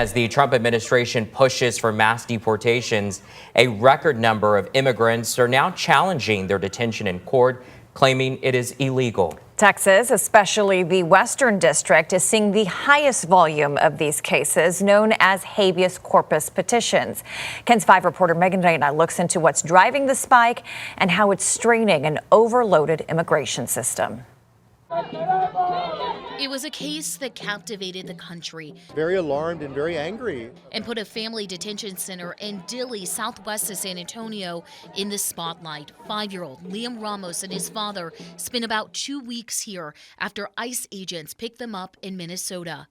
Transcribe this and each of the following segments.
as the Trump administration pushes for mass deportations, a record number of immigrants are now challenging their detention in court, claiming it is illegal. Texas, especially the Western District, is seeing the highest volume of these cases, known as habeas corpus petitions. KENS 5 reporter Megan Reyna looks into what's driving the spike and how it's straining an overloaded immigration system. It was a case that captivated the country. Very alarmed and very angry. And put a family detention center in Dilley, southwest of San Antonio, in the spotlight. 5-year-old Liam Ramos and his father spent about 2 weeks here after ICE agents picked them up in Minnesota.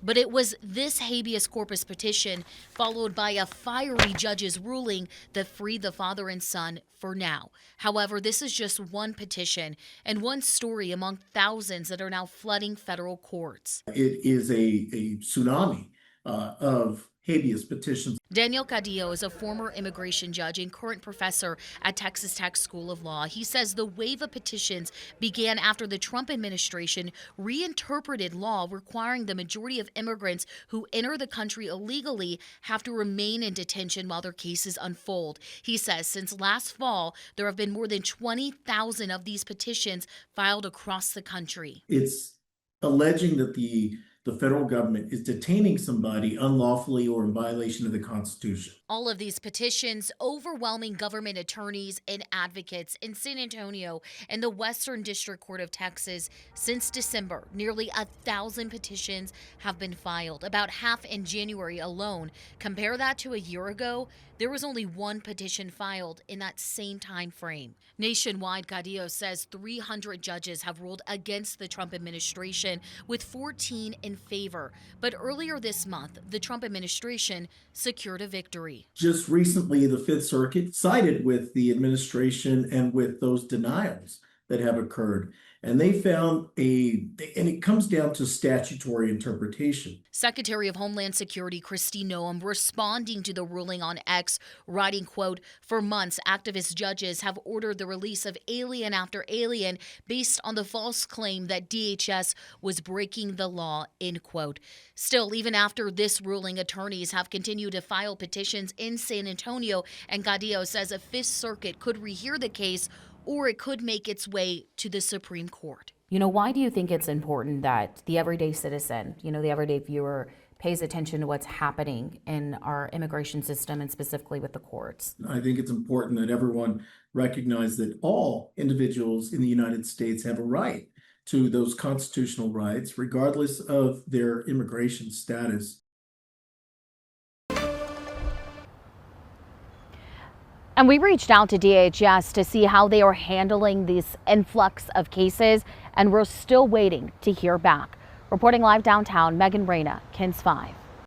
But it was this habeas corpus petition, followed by a fiery judge's ruling, that freed the father and son for now. However, this is just one petition and one story among thousands that are now flooding federal courts. It is a tsunami of habeas petitions. Daniel Cadillo is a former immigration judge and current professor at Texas Tech School of Law. He says the wave of petitions began after the Trump administration reinterpreted law requiring the majority of immigrants who enter the country illegally have to remain in detention while their cases unfold. He says since last fall, there have been more than 20,000 of these petitions filed across the country. It's alleging that the federal government is detaining somebody unlawfully or in violation of the Constitution. All of these petitions overwhelming government attorneys and advocates in San Antonio and the Western District Court of Texas since December. Nearly 1,000 petitions have been filed, about half in January alone. Compare that to a year ago, there was only one petition filed in that same time frame. Nationwide, Cadillo says 300 judges have ruled against the Trump administration, with 14 in favor. But earlier this month, the Trump administration secured a victory. Just recently, the Fifth Circuit sided with the administration and with those denials that have occurred. And they found and it comes down to statutory interpretation. Secretary of Homeland Security Kristi Noem responding to the ruling on X, writing, quote, "For months, activist judges have ordered the release of alien after alien based on the false claim that DHS was breaking the law," end quote. Still, even after this ruling, attorneys have continued to file petitions in San Antonio, and Cadillo says a Fifth Circuit could rehear the case, or it could make its way to the Supreme Court. Why do you think it's important that the everyday citizen, the everyday viewer, pays attention to what's happening in our immigration system and specifically with the courts? I think it's important that everyone recognize that all individuals in the United States have a right to those constitutional rights, regardless of their immigration status. And we reached out to DHS to see how they are handling this influx of cases, and we're still waiting to hear back. Reporting live downtown, Megan Reyna, KENS 5.